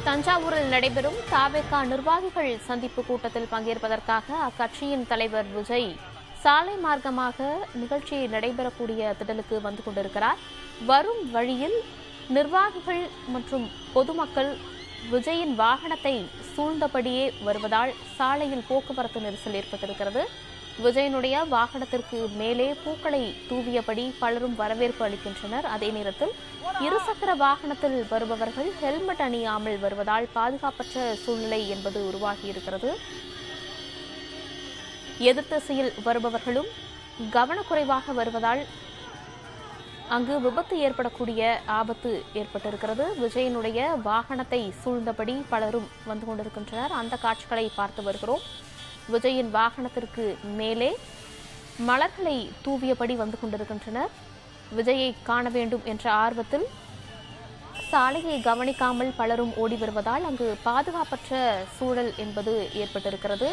தஞ்சாவூரில் நடைபெறும் தவேக நிர்வாகிகள் சந்திப்பு கூட்டத்தில் பங்கேற்பதற்காக அக்கட்சியின் தலைவர் விஜய் சாலை மார்க்கமாக நிகழ்ச்சி நடைபெறக்கூடிய திடலுக்கு வந்து கொண்டிருக்கிறார். வரும் வழியில் நிர்வாகிகள் மற்றும் பொதுமக்கள் விஜயின் வாகனத்தை சூழ்ந்தபடியே வருவதால் சாலையில் போக்குவரத்து நெரிசல் ஏற்பட்டிருக்கிறது. விஜயனுடைய வாகனத்திற்கு மேலே பூக்களை தூவியபடி பலரும் வரவேற்பு அளிக்கின்றனர். அதே நேரத்தில் இருசக்கர வாகனத்தில் வருபவர்கள் ஹெல்மெட் அணியாமல் வருவதால் பாதுகாப்பற்ற சூழ்நிலை என்பது உருவாகியிருக்கிறது. எதிர்த்திசையில் வருபவர்களும் கவனக்குறைவாக வருவதால் அங்கு விபத்து ஏற்படக்கூடிய ஆபத்து ஏற்பட்டிருக்கிறது. விஜயனுடைய வாகனத்தை சூழ்ந்தபடி பலரும் வந்து கொண்டிருக்கின்றனர். அந்த காட்சிகளை பார்த்து வருகிறோம். விஜயின் வாகனத்திற்கு மேலே மலர்களை தூவியபடி வந்து கொண்டிருக்கின்றனர். விஜயை காண வேண்டும் என்ற ஆர்வத்தில் சாலையை கவனிக்காமல் பலரும் ஓடி வருவதால் அங்கு பாதுகாப்பற்ற சூழல் என்பது ஏற்பட்டிருக்கிறது.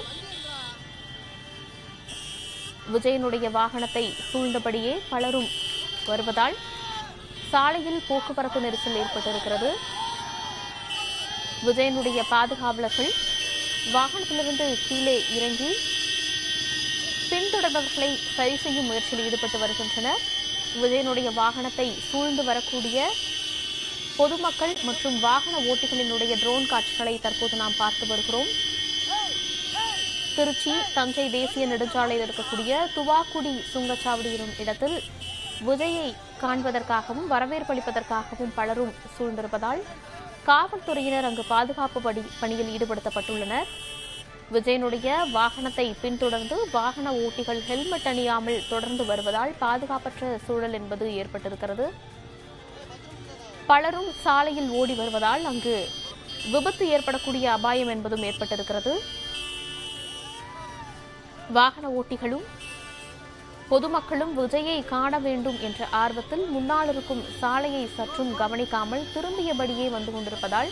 விஜயனுடைய வாகனத்தை சூழ்ந்தபடியே பலரும் வருவதால் சாலையில் போக்குவரத்து நெரிசல் ஏற்பட்டிருக்கிறது. விஜயனுடைய பாதுகாவலர்கள் வாகனத்திலிருந்து கீழே இறங்கி பின்தொடர்பவர்களை சரி செய்யும் முயற்சியில் ஈடுபட்டு வருகின்றனர். விஜயனுடைய வாகனத்தை சூழ்ந்து வரக்கூடிய பொதுமக்கள் மற்றும் வாகன ஓட்டிகளினுடைய ட்ரோன் காட்சிகளை தற்போது நாம் பார்த்து வருகிறோம். திருச்சி தஞ்சை தேசிய நெடுஞ்சாலையில் இருக்கக்கூடிய துவாக்குடி சுங்கச்சாவடி எனும் இடத்தில் விஜயை காண்பதற்காகவும் வரவேற்பளிப்பதற்காகவும் பலரும் சூழ்ந்திருப்பதால் காவல்துறையினர் அங்கு பாதுகாப்பு பணியில் ஈடுபடுத்தப்பட்டுள்ளனர். விஜயனுடைய வாகனத்தை பின்தொடர்ந்து வாகன ஓட்டிகள் ஹெல்மெட் அணியாமல் தொடர்ந்து வருவதால் பாதுகாப்பற்ற சூழல் என்பது ஏற்பட்டிருக்கிறது. பலரும் சாலையில் ஓடி வருவதால் அங்கு விபத்து ஏற்படக்கூடிய அபாயம் என்பதும் ஏற்பட்டிருக்கிறது. வாகன ஓட்டிகளும் பொதுமக்களும் விஜயை காண வேண்டும் என்ற ஆர்வத்தில் முன்னால் இருக்கும் சாலையை சற்றும் கவனிக்காமல் திரும்பியபடியே வந்து கொண்டிருப்பதால்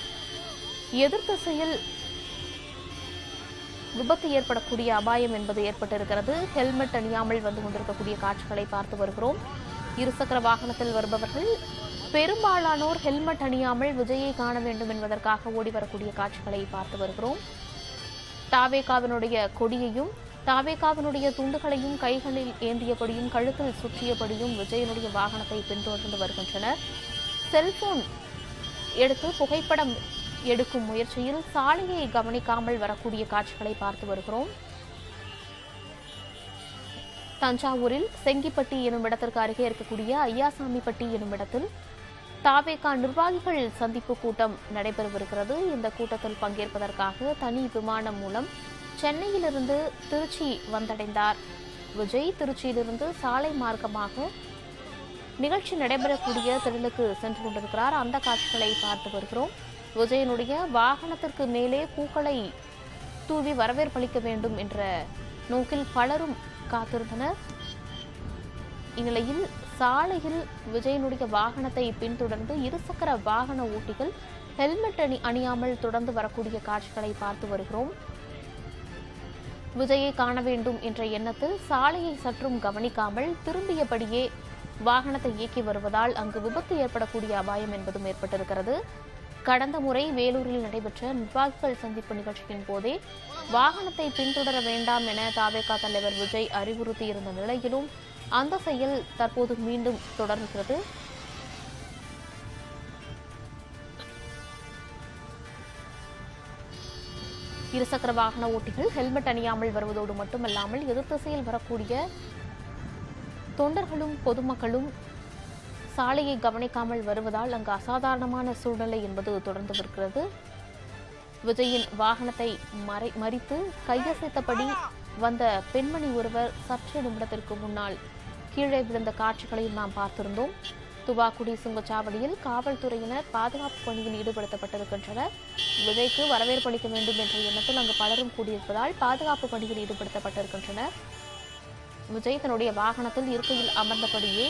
எதிர்த்திசையில் விபத்து ஏற்படக்கூடிய அபாயம் என்பது ஏற்பட்டிருக்கிறது. ஹெல்மெட் அணியாமல் வந்து கொண்டிருக்கக்கூடிய காட்சிகளை பார்த்து வருகிறோம். இருசக்கர வாகனத்தில் வருபவர்கள் பெரும்பாலானோர் ஹெல்மெட் அணியாமல் விஜயை காண வேண்டும் என்பதற்காக ஓடி வரக்கூடிய காட்சிகளை பார்த்து வருகிறோம். தவேகவினுடைய கொடியையும் தவேகவினுடைய துண்டுகளையும் கைகளில் ஏந்தியபடியும் கழுத்தில் சுற்றியபடியும் விஜயனுடைய வாகனத்தை பின்தொடர்ந்து வருகின்றனர். செல்போன் எடுத்து புகைப்படம் எடுக்கும் முயற்சியில் சாலையை கவனிக்காமல் வரக்கூடிய காட்சிகளை பார்த்து வருகிறோம். தஞ்சாவூரில் செங்கிப்பட்டி எனும் இடத்திற்கு அருகே இருக்கக்கூடிய ஐயாசாமிப்பட்டி எனும் இடத்தில் தவேக நிர்வாகிகள் சந்திப்பு கூட்டம் நடைபெறவிருக்கிறது. இந்த கூட்டத்தில் பங்கேற்பதற்காக தனி விமானம் மூலம் சென்னையிலிருந்து திருச்சி வந்தடைந்தார் விஜய். திருச்சியிலிருந்து சாலை மார்க்கமாக நிகழ்ச்சி நடைபெறக்கூடிய திடலுக்கு சென்று கொண்டிருக்கிறார். அந்த காட்சிகளை பார்த்து வருகிறோம். விஜயனுடைய வாகனத்திற்கு மேலே பூக்களை தூவி வரவேற்பளிக்க வேண்டும் என்ற நோக்கில் பலரும் காத்திருந்தனர். இந்நிலையில் சாலையில் விஜயனுடைய வாகனத்தை பின்தொடர்ந்து இருசக்கர வாகன ஓட்டிகள் ஹெல்மெட் அணியாமல் தொடர்ந்து வரக்கூடிய காட்சிகளை பார்த்து வருகிறோம். விஜயை காண வேண்டும் என்ற எண்ணத்தில் சாலையை சற்றும் கவனிக்காமல் திரும்பியபடியே வாகனத்தை இயக்கி வருவதால் அங்கு விபத்து ஏற்படக்கூடிய அபாயம் என்பதும் ஏற்பட்டிருக்கிறது. கடந்த முறை வேலூரில் நடைபெற்ற நிர்வாகிகள் சந்திப்பு நிகழ்ச்சியின் போதே வாகனத்தை பின்தொடர வேண்டாம் என தவேக தலைவர் விஜய் அறிவுறுத்தியிருந்த நிலையிலும் அந்த செயல் தற்போது மீண்டும் தொடர்கிறது. இருசக்கர வாகன ஓட்டிகள் ஹெல்மெட் அணியாமல் வருவதோடு மட்டுமல்லாமல் எதிர்த்திசையில் வரக்கூடிய தொண்டர்களும் பொதுமக்களும் சாலையை கவனிக்காமல் வருவதால் அங்கு அசாதாரணமான சூழ்நிலை என்பது தொடர்ந்து வருகிறது. விஜயின் வாகனத்தை மறித்து கையசைத்தபடி வந்த பெண்மணி ஒருவர் சற்று நிமிடத்திற்கு முன்னால் கீழே விழுந்த காட்சிகளையும் நாம் பார்த்திருந்தோம். துவாக்குடி சுங்கச்சாவடியில் காவல்துறையினர் பாதுகாப்பு பணியில் ஈடுபடுத்தப்பட்டிருக்கின்றனர். விஜய்க்கு வரவேற்பளிக்க வேண்டும் என்ற எண்ணத்தில் அங்கு பலரும் கூடியிருப்பதால் பாதுகாப்பு பணியில் ஈடுபடுத்தப்பட்டிருக்கின்றனர். விஜய் தன்னுடைய வாகனத்தில் இருக்கையில் அமர்ந்தபடியே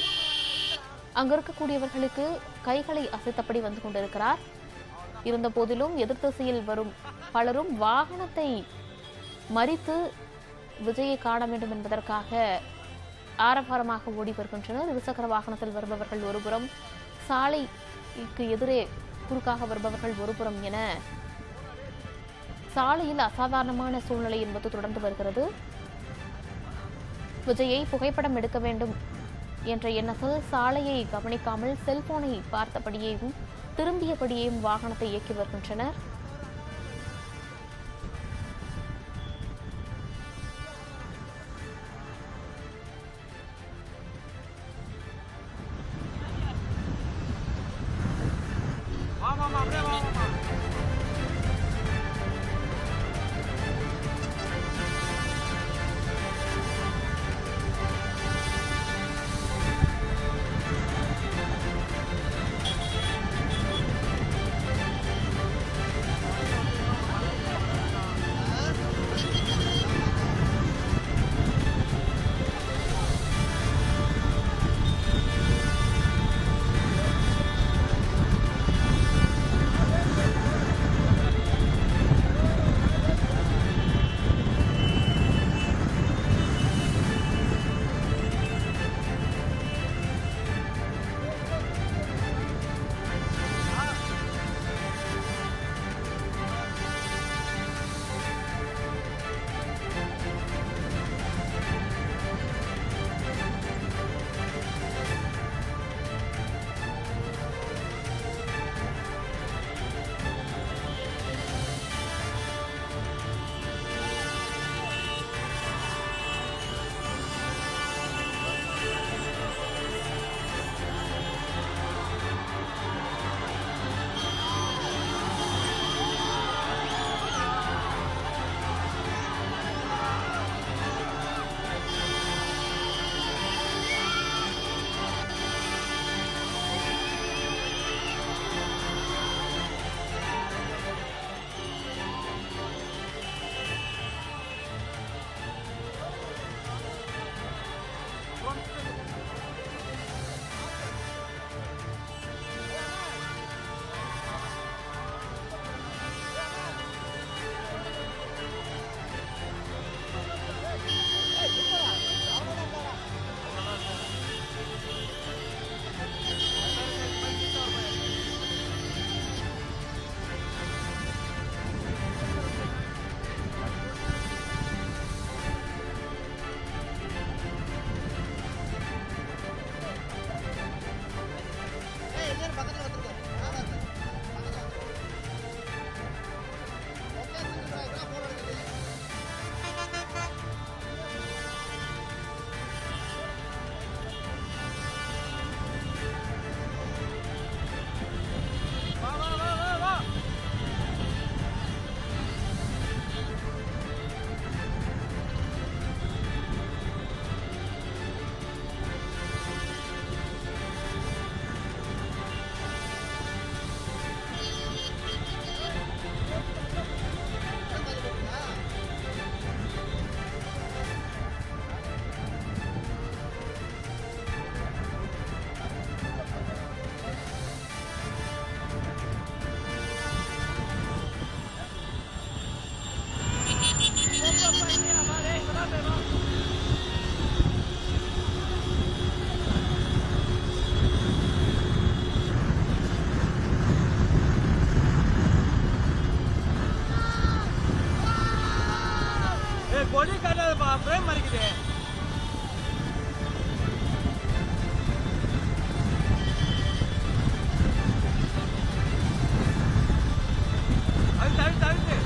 அங்கு இருக்கக்கூடியவர்களுக்கு கைகளை அசைத்தபடி வந்து கொண்டிருக்கிறார். இருந்த போதிலும் எதிர்த்திசையில் வரும் பலரும் வாகனத்தை மறித்து விஜயை காண வேண்டும் என்பதற்காக ஆரவாரமாக ஓடி வருகின்றனர். இருசக்கர வாகனத்தில் வருபவர்கள் ஒருபுறம், சாலைக்கு எதிரே குறுக்காக வருபவர்கள் ஒருபுறம் என சாலையில் அசாதாரணமான சூழ்நிலை என்பது தொடர்ந்து வருகிறது. விஜயை புகைப்படம் எடுக்க வேண்டும் என்ற எண்ணத்தில் சாலையை கவனிக்காமல் செல்போனை பார்த்தபடியேயும் திரும்பியபடியேயும் வாகனத்தை இயக்கி வருகின்றனர். கொடி கட்டாதப்பா, பிரேம் மறிக்குது. அது தவிர்த்து தவிர்த்து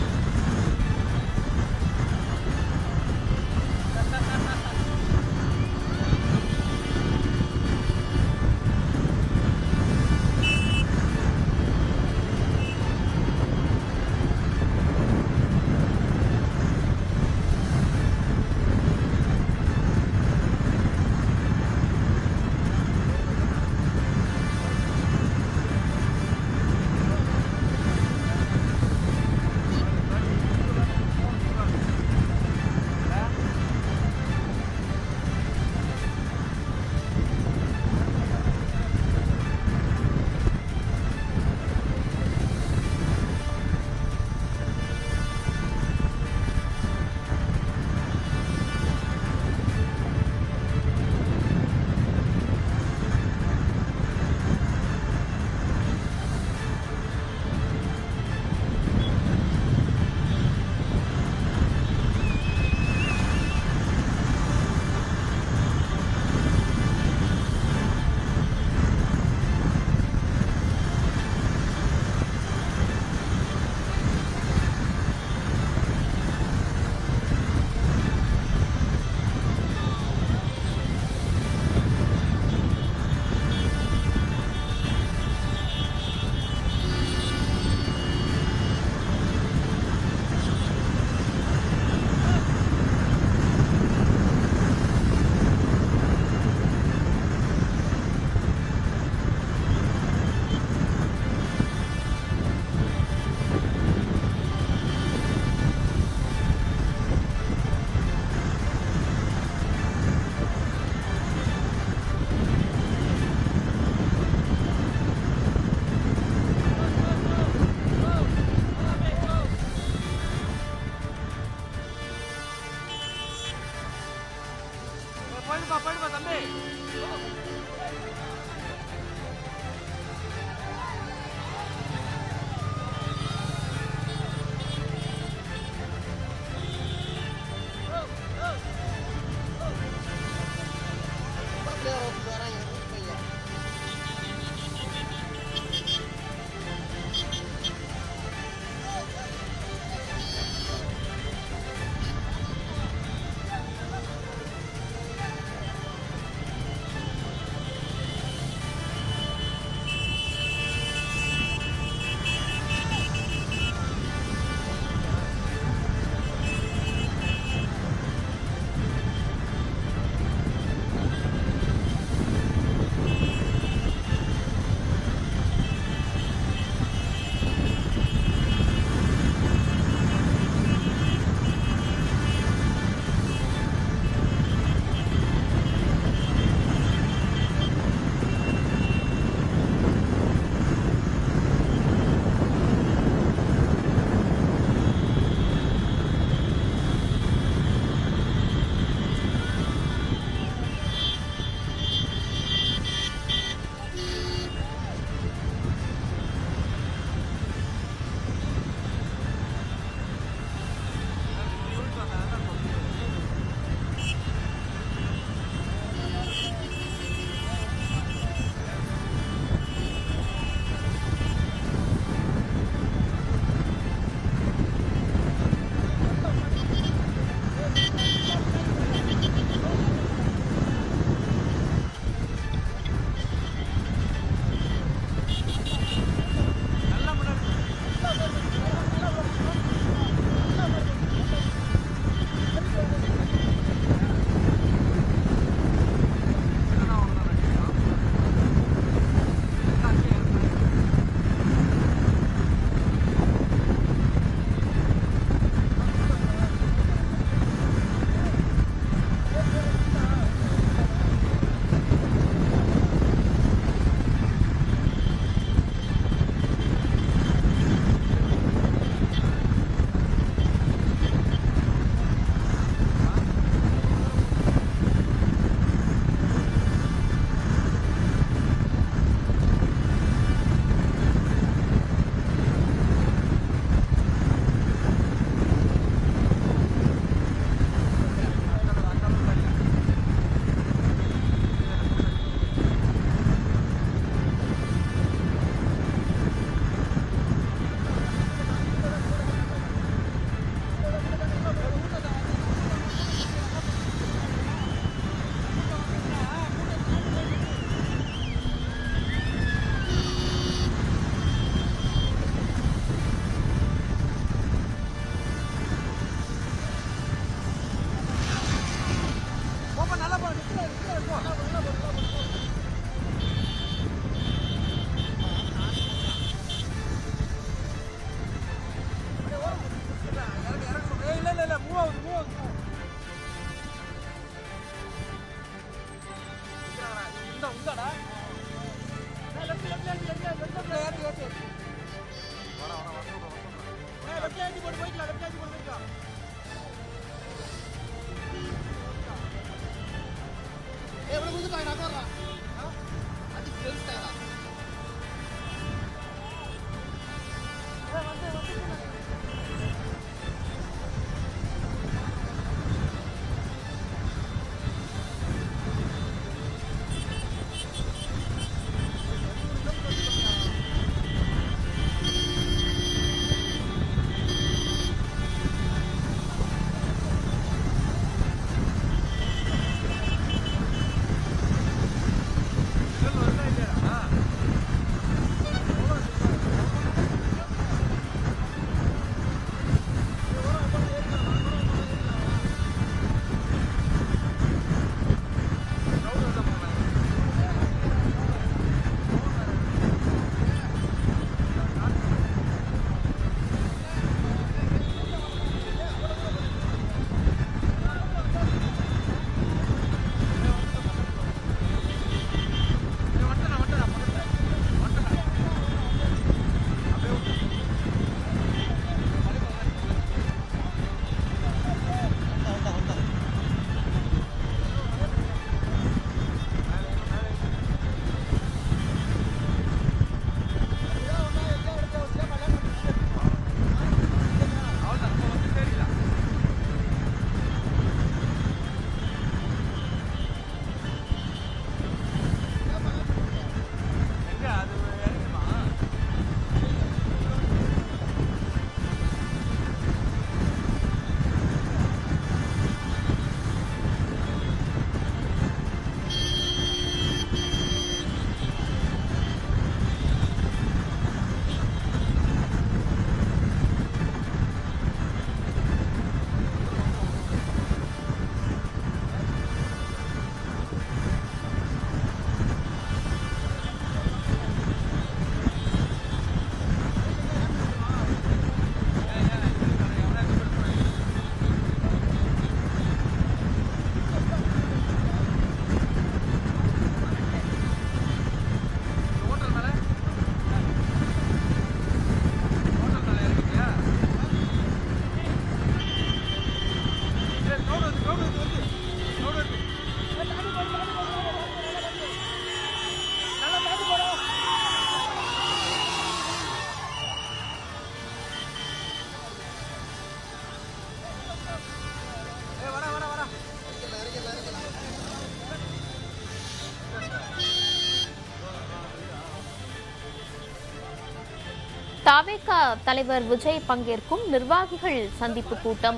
தவேக தலைவர் விஜய் பங்கேற்கும் நிர்வாகிகள் சந்திப்பு கூட்டம்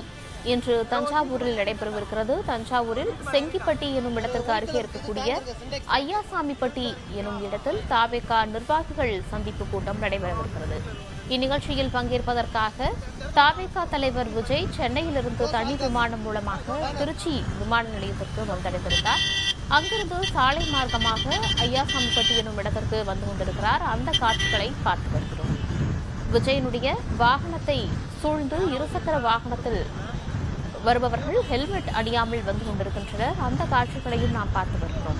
இன்று தஞ்சாவூரில் நடைபெறவிருக்கிறது. தஞ்சாவூரில் செங்கிப்பட்டி எனும் இடத்திற்கு அருகே இருக்கக்கூடிய ஐயாசாமிப்பட்டி எனும் இடத்தில் தவேக நிர்வாகிகள் சந்திப்பு கூட்டம் நடைபெறவிருக்கிறது. இந்நிகழ்ச்சியில் பங்கேற்பதற்காக தவேக தலைவர் விஜய் சென்னையிலிருந்து தனி விமானம் மூலமாக திருச்சி விமான நிலையத்திற்கு வந்தடைந்திருந்தார். அங்கிருந்து சாலை மார்க்கமாக ஐயாசாமிப்பட்டி எனும் இடத்திற்கு வந்து கொண்டிருக்கிறார். அந்த காட்சிகளை பார்த்து வருகிறோம். விஜயனுடைய வாகனத்தை சூழ்ந்து இருசக்கர வாகனத்தில் வருபவர்கள் ஹெல்மெட் அணியாமல் வந்து கொண்டிருக்கின்றனர். அந்த காட்சிகளையும் நாம் பார்த்து வருகிறோம்.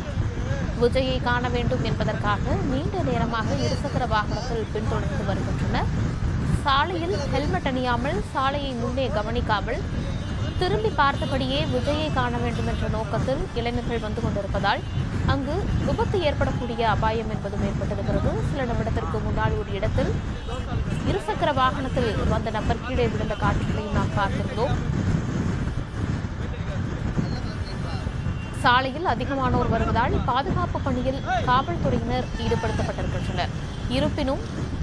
விஜயை காண வேண்டும் என்பதற்காக நீண்ட நேரமாக இருசக்கர வாகனத்தில் பின்தொடர்ந்து வருகின்றனர். சாலையில் ஹெல்மெட் அணியாமல் சாலையை முன்னே கவனிக்காமல் திரும்பி பார்த்தபடியே விஜயை காண வேண்டும் என்ற நோக்கத்தில் இளைஞர்கள் வந்து கொண்டிருப்பதால் அங்கு விபத்து ஏற்படக்கூடிய அபாயம் என்பதும் ஏற்பட்டிருக்கிறது. சில நிமிடத்திற்கு முன்னால் ஒரு இடத்தில் இருசக்கர வாகனத்தில் வந்த நபர் கீழே விழுந்த காட்சிகளையும் நாம் பார்த்திருந்தோம். சாலையில் அதிகமானோர் வருவதால் பாதுகாப்பு பணியில் காவல்துறையினர் ஈடுபடுத்தப்பட்டிருக்கின்றனர். இருப்பினும்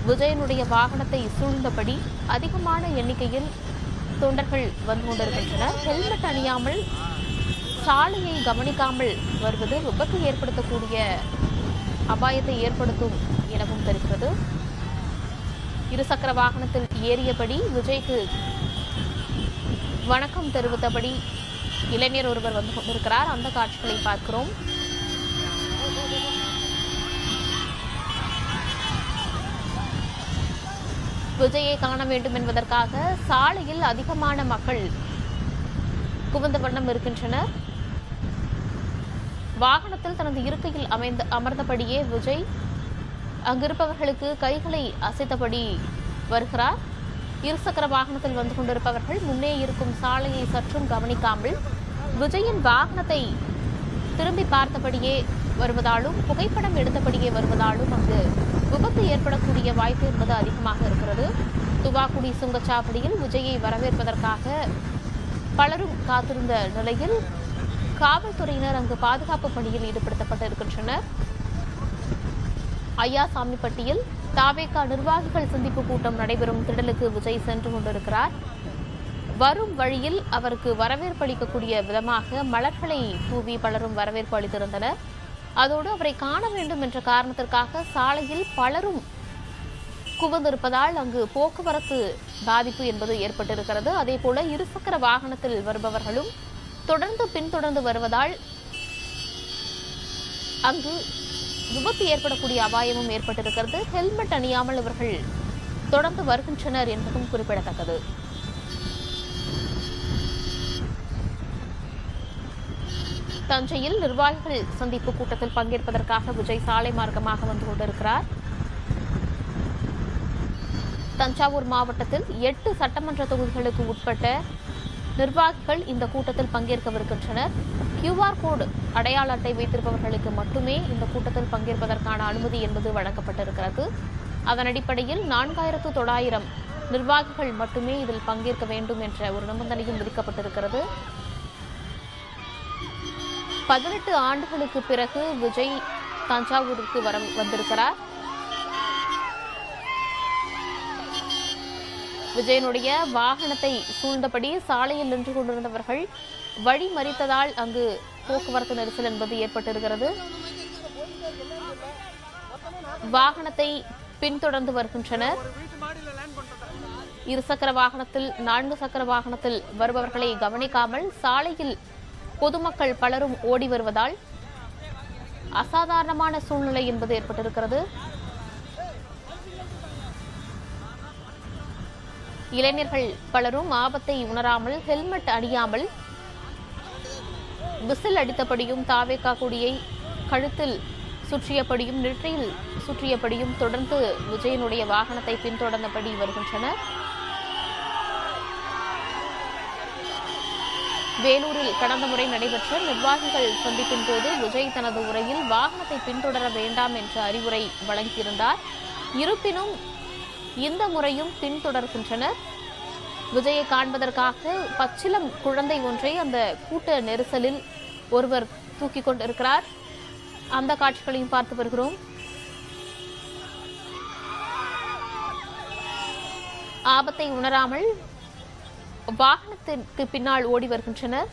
விஜயனுடைய வாகனத்தை சூழ்ந்தபடி அதிகமான எண்ணிக்கையில் தொண்டர்கள் வந்து கொண்டிருக்கின்றனர். ஹெல்மெட் அணியாமல் சாலையை கவனிக்காமல் வருவது விபத்து ஏற்படுத்தக்கூடிய அபாயத்தை ஏற்படுத்தும் எனவும் தெரிகிறது. இருசக்கர வாகனத்தில் ஏறியபடி விஜய்க்கு வணக்கம் தெரிவித்தபடி இளைஞர் ஒருவர் வந்து கொண்டிருக்கிறார். அந்த காட்சிகளை பார்க்கிறோம். விஜயை காண வேண்டும் என்பதற்காக சாலையில் அதிகமான மக்கள் குவிந்த வண்ணம் இருக்கின்றனர். வாகனத்தில் தனது இருக்கையில் அமர்ந்தபடியே விஜய் அங்கிருப்பவர்களுக்கு கைகளை அசைத்தபடி வருகிறார். இருசக்கர வாகனத்தில் வந்து கொண்டிருப்பவர்கள் முன்னே இருக்கும் சாலையை சற்றும் கவனிக்காமல் விஜயின் வாகனத்தை திரும்பி பார்த்தபடியே வருவதாலும் புகைப்படம் எடுத்தபடியே வருவதாலும் அங்கு விபத்து ஏற்படக்கூடிய வாய்ப்பு என்பது அதிகமாக இருக்கிறது. துவாக்குடி சுங்கச்சாவடியில் விஜயை வரவேற்பதற்காக பலரும் காத்திருந்த நிலையில் காவல்துறையினர் அங்கு பாதுகாப்பு பணியில் ஈடுபடுத்தப்பட்டிருக்கின்றனர். ஐயாசாமிப்பட்டியில் தவேக நிர்வாகிகள் சந்திப்பு கூட்டம் நடைபெறும் திடலுக்கு விஜய் சென்று கொண்டிருக்கிறார். வரும் வழியில் அவருக்கு வரவேற்பு அளிக்கக்கூடிய விதமாக மலர்களை தூவி பலரும் வரவேற்பு அளித்திருந்தனர். அதோடு அவரை காண வேண்டும் என்ற காரணத்திற்காக சாலையில் பலரும் குவிந்திருப்பதால் அங்கு போக்குவரத்து பாதிப்பு என்பது ஏற்பட்டிருக்கிறது. அதேபோல இருசக்கர வாகனத்தில் வருபவர்களும் தொடர்ந்து பின்தொடர்ந்து வருவதால் அங்கு விபத்து ஏற்படக்கூடிய அபாயமும் ஏற்பட்டிருக்கிறது. ஹெல்மெட் அணியாமல் இவர்கள் தொடர்ந்து வருகின்றனர் என்பதும் குறிப்பிடத்தக்கது. தஞ்சையில் நிர்வாகிகள் சந்திப்பு கூட்டத்தில் பங்கேற்பதற்காக விஜய் சாலை மார்க்கமாக வந்து கொண்டிருக்கிறார். தஞ்சாவூர் மாவட்டத்தில் 8 சட்டமன்ற தொகுதிகளுக்கு உட்பட்ட நிர்வாகிகள் இந்த கூட்டத்தில் பங்கேற்கவிருக்கின்றனர். QR கோடு அடையாள அட்டை வைத்திருப்பவர்களுக்கு மட்டுமே இந்த கூட்டத்தில் பங்கேற்பதற்கான அனுமதி என்பது வழங்கப்பட்டிருக்கிறது. அதன் அடிப்படையில் 4900 நிர்வாகிகள் மட்டுமே இதில் பங்கேற்க வேண்டும் என்ற ஒரு நிபந்தனையும் விதிக்கப்பட்டிருக்கிறது. 18 ஆண்டுகளுக்கு பிறகு விஜய் தஞ்சாவூருக்கு வந்திருக்கிறார். விஜயனுடைய வாகனத்தை சூழ்ந்தபடி சாலையில் நின்று கொண்டிருந்தவர்கள் வழி மறித்ததால் அங்கு போக்குவரத்து நெரிசல் என்பது ஏற்பட்டிருக்கிறது. வாகனத்தை பின்தொடர்ந்து வருகின்றனர். இருசக்கர வாகனத்தில் 4 சக்கர வாகனத்தில் வருபவர்களை கவனிக்காமல் சாலையில் பொதுமக்கள் பலரும் ஓடி வருவதால் அசாதாரணமான சூழ்நிலை என்பது ஏற்பட்டிருக்கிறது. இளைஞர்கள் பலரும் ஆபத்தை உணராமல் ஹெல்மெட் அணியாமல் விசில் அடித்தபடியும் தவேக கொடியை கழுத்தில் சுற்றியபடியும் நெற்றியில் சுற்றியபடியும் தொடர்ந்து விஜயனுடைய வாகனத்தை பின்தொடர்ந்தபடி வருகின்றனர். வேலூரில் கடந்த முறை நடைபெற்ற நிர்வாகிகள் சந்திப்பின் போது விஜய் தனது உரையில் வாகனத்தை பின்தொடர வேண்டாம் என்ற அறிவுரை வழங்கியிருந்தார். இருப்பினும் இந்த முறையும் பின்தொடர்கின்றனர். விஜயை காண்பதற்காக பச்சிலம் குழந்தை ஒன்றை அந்த கூட்ட நெரிசலில் ஒருவர் தூக்கிக் கொண்டிருக்கிறார். அந்த காட்சிகளையும் பார்த்து வருகிறோம். ஆபத்தை உணராமல் வாகனத்திற்கு பின்னால் ஓடி வருகின்றனர்.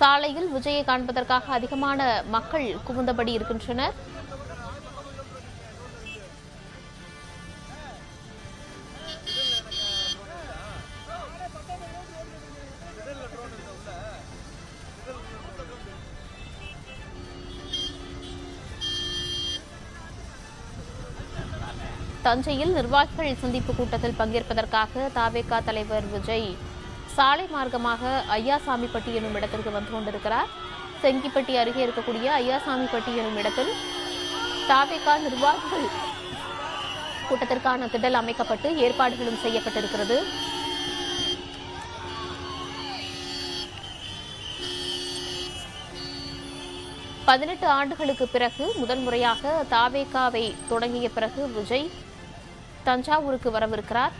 சாலையில் விஜயை காண்பதற்காக அதிகமான மக்கள் குவிந்தபடி இருக்கின்றனர். தஞ்சையில் நிர்வாகிகள் சந்திப்பு கூட்டத்தில் பங்கேற்பதற்காக தவேகா தலைவர் விஜய் சாலை மார்க்கமாக ஐயாசாமிப்பட்டி எனும் இடத்திற்கு வந்து கொண்டிருக்கிறார். செங்கிப்பட்டி அருகே இருக்கக்கூடிய ஐயாசாமிப்பட்டி எனும் இடத்தில் தவேகா நிர்வாகிகள் கூட்டத்திற்கான திடல் அமைக்கப்பட்டு ஏற்பாடுகளும் செய்யப்பட்டிருக்கிறது. பதினெட்டு ஆண்டுகளுக்கு பிறகு முதல் முறையாக தவேகாவை தொடங்கிய பிறகு விஜய் தஞ்சாவூருக்கு வரவிருக்கிறார்.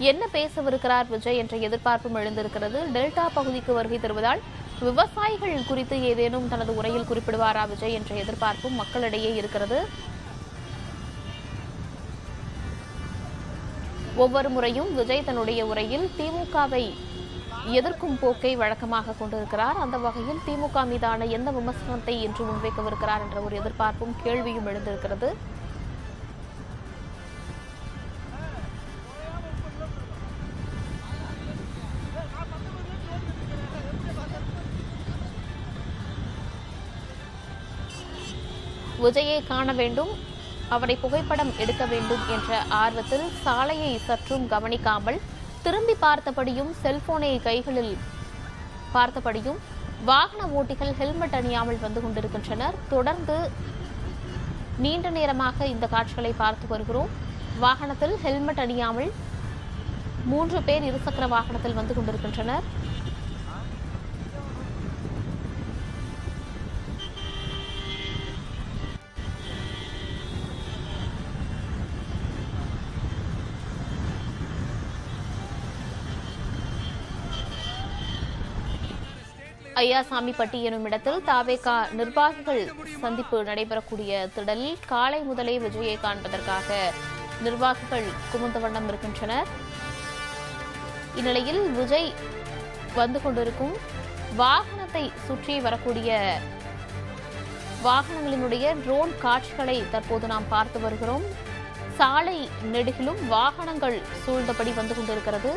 என்ன பேசவிருக்கிறார் விஜய் என்ற எதிர்பார்ப்பும் எழுந்திருக்கிறது. டெல்டா பகுதிக்கு வருகை தருவதால் விவசாயிகள் குறித்து ஏதேனும் தனது உரையில் குறிப்பிடுவாரா விஜய் என்ற எதிர்பார்ப்பும் மக்களிடையே இருக்கிறது. ஒவ்வொரு முறையும் விஜய் தன்னுடைய உரையில் திமுகவை எதிர்க்கும் போக்கை வழக்கமாக கொண்டிருக்கிறார். அந்த வகையில் திமுக மீதான எந்த விமர்சனத்தை இன்று முன்வைக்கவிருக்கிறார் என்ற ஒரு எதிர்பார்ப்பும் கேள்வியும் எழுந்திருக்கிறது. விஜயை காண வேண்டும், அவரை புகைப்படம் எடுக்க வேண்டும் என்ற ஆர்வத்தில் சாலையை சற்றும் கவனிக்காமல் திரும்பி பார்த்தபடியும் செல்போனை கைகளில் பார்த்தபடியும் வாகன ஓட்டிகள் ஹெல்மெட் அணியாமல் வந்து கொண்டிருக்கின்றனர். தொடர்ந்து நீண்ட நேரமாக இந்த காட்சிகளை பார்த்து வருகிறோம். வாகனத்தில் ஹெல்மெட் அணியாமல் 3 பேர் இருசக்கர வாகனத்தில் வந்து கொண்டிருக்கின்றனர். ஐயாசாமிப்பட்டி எனும் இடத்தில் தவேகா நிர்வாகிகள் சந்திப்பு நடைபெறக்கூடிய திடலில் காலை முதலே விஜயை காண்பதற்காக நிர்வாகிகள் குவிந்த வண்ணம் இருக்கின்றனர். இந்நிலையில் விஜய் வந்து கொண்டிருக்கும் வாகனத்தை சுற்றி வரக்கூடிய வாகனங்களினுடைய ட்ரோன் காட்சிகளை தற்போது நாம் பார்த்து வருகிறோம். சாலை நெடுகிலும் வாகனங்கள் சூழ்ந்தபடி வந்து கொண்டிருக்கிறது.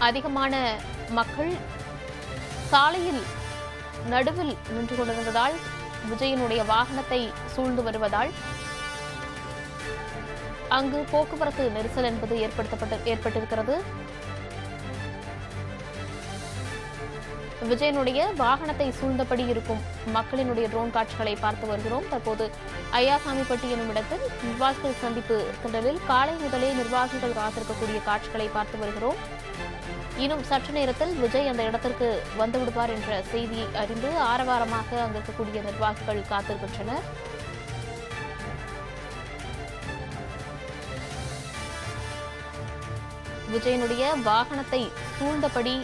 அதிகமான மக்கள் சாலையில் நடுவில் நின்று கொண்டிருந்ததால் விஜயனுடைய வாகனத்தை சூழ்ந்து வருவதால் அங்கு போக்குவரத்து நெரிசல் என்பது ஏற்பட்டிருக்கிறது. விஜயனுடைய வாகனத்தை சூழ்ந்தபடி இருக்கும் மக்களினுடைய ட்ரோன் காட்சிகளை பார்த்து வருகிறோம். தற்போது ஐயாசாமிப்பட்டி எனும் இடத்தில் நிர்வாகிகள் சந்திப்பு திடலில் காலை முதலே நிர்வாகிகள் காத்திருக்கக்கூடிய காட்சிகளை பார்த்து வருகிறோம். இன்னும் சற்று நேரத்தில் விஜய் அந்த இடத்திற்கு வந்துவிடுவார் என்ற செய்தியை அறிந்து ஆரவாரமாக அங்கு இருக்கக்கூடிய நிர்வாகிகள் காத்திருக்கின்றனர். விஜயனுடைய வாகனத்தை சூழ்ந்தபடி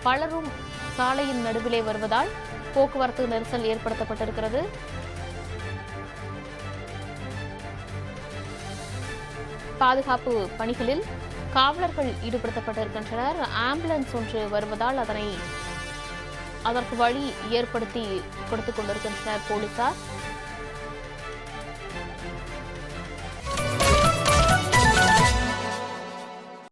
பலரும் சாலையின் நடுவிலே வருவதால் போக்குவரத்து நெரிசல் ஏற்படுத்தப்பட்டிருக்கிறது. பாதுகாப்பு பணிகளில் காவலர்கள் ஈடுபடுத்தப்பட்டிருக்கின்றனர். ஆம்புலன்ஸ் ஒன்று வருவதால் அதற்கு வழி ஏற்படுத்தி கொடுத்துக் கொண்டிருக்கின்றனர் போலீசார்.